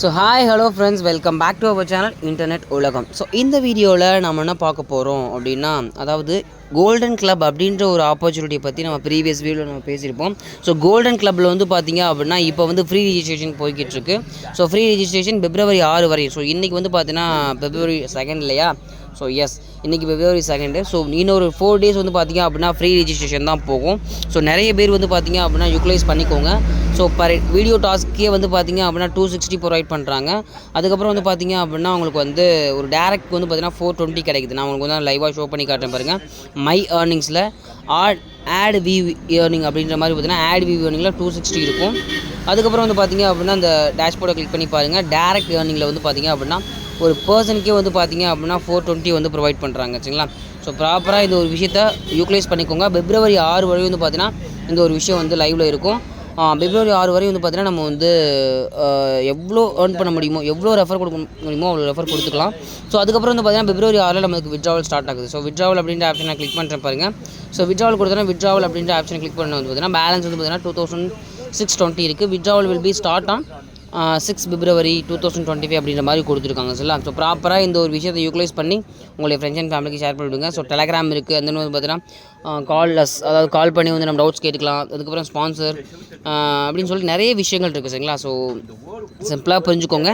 So hi hello friends, welcome back to our channel internet உலகம். So இந்த வீடியோவில் நம்ம என்ன பார்க்க போகிறோம் அப்படின்னா, அதாவது கோல்டன் கிளப் அப்படின்ற ஒரு ஆப்பர்ச்சுனிட்டியை பற்றி நம்ம ப்ரீவியஸ் வீடியோவில் நம்ம பேசியிருப்போம். ஸோ கோல்டன் கிளப்பில் வந்து பார்த்திங்க அப்படின்னா இப்போ வந்து ஃப்ரீ ரிஜிஸ்ட்ரேஷன் போய்கிட்டு இருக்கு. ஸோ ஃப்ரீ ரிஜிஸ்ட்ரேஷன் February 6 வரை. ஸோ இன்றைக்கி வந்து பார்த்தீங்கன்னா February 2 இல்லையா? ஸோ எஸ், இன்றைக்கி February 2. ஸோ இன்னொரு 4 days வந்து பார்த்திங்க அப்படின்னா ஃப்ரீ ரிஜிஸ்ட்ரேஷன் தான் போகும். ஸோ நிறைய பேர் வந்து பார்த்திங்க அப்படின்னா யூட்டிலைஸ் பண்ணிக்கோங்க. ஸோ பர் வீடியோ டாஸ்க்கே வந்து பார்த்திங்க அப்படின்னா 260 ப்ரொவைட் பண்ணுறாங்க. அதுக்கப்புறம் வந்து பார்த்திங்க அப்படின்னா உங்களுக்கு வந்து ஒரு டேரக்ட் வந்து பார்த்திங்கன்னா 420 கிடைக்குது. நான் உங்களுக்கு வந்து லைவாக ஷோ பண்ணி காட்டுறேன் பாருங்கள். மை ஏர்னிங்ஸில் ஆட் வியூ ஏர்னிங் அப்படின்ற மாதிரி பார்த்தீங்கன்னா ஆட் வியூ ஏர்னிங்கில் 260 இருக்கும். அதுக்கப்புறம் வந்து பார்த்திங்க அப்படின்னா அந்த டேஷ்போர்டை கிளிக் பண்ணி பாருங்கள். டேரக்ட் ஏர்னிங்கில் வந்து பார்த்திங்க அப்படின்னா ஒரு பர்சனுக்கே வந்து பார்த்திங்க அப்படின்னா 420 வந்து ப்ரொவைட் பண்ணுறாங்க. சரிங்களா? ஸோ ப்ராப்பராக இந்த ஒரு விஷயத்தை யூட்டிலைஸ் பண்ணிக்கோங்க. February 6 வரை வந்து பார்த்திங்கன்னா இந்த ஒரு விஷயம் வந்து லைவில் இருக்கும். February 6 வரை வந்து பார்த்திங்கன்னா நம்ம வந்து எவ்வளோ ஏர்ன் பண்ண முடியுமோ, எவ்வளோ ரெஃபர் கொடுக்க முடியுமோ அவ்வளோ ரெஃபர் கொடுத்துக்கலாம். ஸோ அதுக்கப்புறம் வந்து பார்த்திங்கன்னா February 6 நமக்கு விட்ராவல் ஸ்டார்ட் ஆகுது. ஸோ விட்ராவல் அப்படின்ற ஆப்ஷனை கிளிக் பண்ணுறேன் பாருங்கள். ஸோ விட்ராவல் கொடுத்தோன்னா விட்ராவல் அப்படின்ற ஆப்ஷனை கிளிக் பண்ண வந்து பார்த்திங்கன்னா பேலன்ஸ் வந்து பார்த்திங்கன்னா 2620 இருக்குது. Withdrawal will be start on 6 February 2025 அப்படின்ற மாதிரி கொடுத்துருக்காங்க. சரிங்களா? ஸோ ப்ராப்பராக இந்த ஒரு விஷயத்தை யூட்டிலைஸ் பண்ணி உங்களுடைய ஃப்ரெண்ட்ஸ் அண்ட் ஃபேமிலிக்கு ஷேர் பண்ணிவிடுங்க. ஸோ டெலகிராம் இருக்குது. அந்த வந்து பார்த்தீங்கன்னா அதாவது கால் பண்ணி வந்து நம்ம டவுட்ஸ் கேட்டுக்கலாம். அதுக்கப்புறம் ஸ்பான்சர் அப்படின்னு சொல்லிட்டு நிறைய விஷயங்கள் இருக்குது. சரிங்களா? ஸோ சிம்பிளாக புரிஞ்சுக்கோங்க.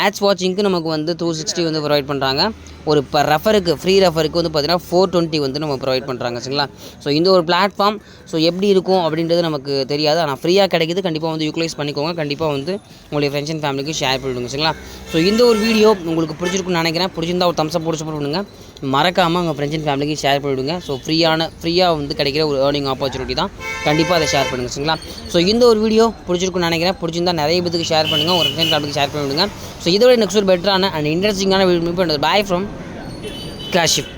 ஆட்ஸ் வாட்சிங்க்கு நமக்கு வந்து 260 வந்து ப்ரொவைட் பண்ணுறாங்க. ஒரு ரெஃபருக்கு ஃப்ரீ ரெஃபருக்கு வந்து பார்த்திங்கன்னா 420 வந்து நம்ம ப்ரொவைட் பண்ணுறாங்க. சரிங்களா? ஸோ இந்த ஒரு பிளாட்ஃபார்ம் ஸோ எப்படி இருக்கும் அப்படின்றது நமக்கு தெரியாது. ஆனால் ஃப்ரீயாக கிடைக்கிது. கண்டிப்பாக வந்து யூட்டிலைஸ் பண்ணிக்கோங்க. கண்டிப்பாக வந்து உங்களுடைய ஃப்ரெண்ட்ஸ் அண்ட் ஃபேமிலிக்கு ஷேர் பண்ணிவிடுங்க. சரிங்களா? ஸோ இந்த ஒரு வீடியோ உங்களுக்கு பிடிச்சிருக்குன்னு நினைக்கிறேன். பிடிச்சிருந்தா ஒரு தம்ஸ் அப் போட்டு சப்போர்ட் பண்ணுங்கள். மறக்காமல் உங்கள் ஃப்ரெண்ட்ஸ் அண்ட் ஃபேமிலிக்கு ஷேர் பண்ணிவிடுங்க. ஸோ ஃப்ரீயாக வந்து கிடைக்கிற ஒரு ஏர்னிங் ஆப்பர்ச்சுனிட்டி தான். கண்டிப்பாக அதை ஷேர் பண்ணுங்கள். சரிங்களா? ஸோ இந்த ஒரு வீடியோ பிடிச்சிருக்குன்னு நினைக்கிறேன். பிடிச்சிருந்தா நிறைய பேருக்கு ஷேர் பண்ணுங்கள். உங்கள் ஃப்ரெண்ட்ஸ் அண்ட் ஃபேமிலிக்கு ஷேர் பண்ணிவிடுங்க. ஸோ இதோட நெக்ஸ்ட் ஒரு பெட்டரான அண்ட் இன்ட்ரெஸ்டிங்கான வீடியோ மீட் பண்ணுறது. Bye from கிளாஷிப்.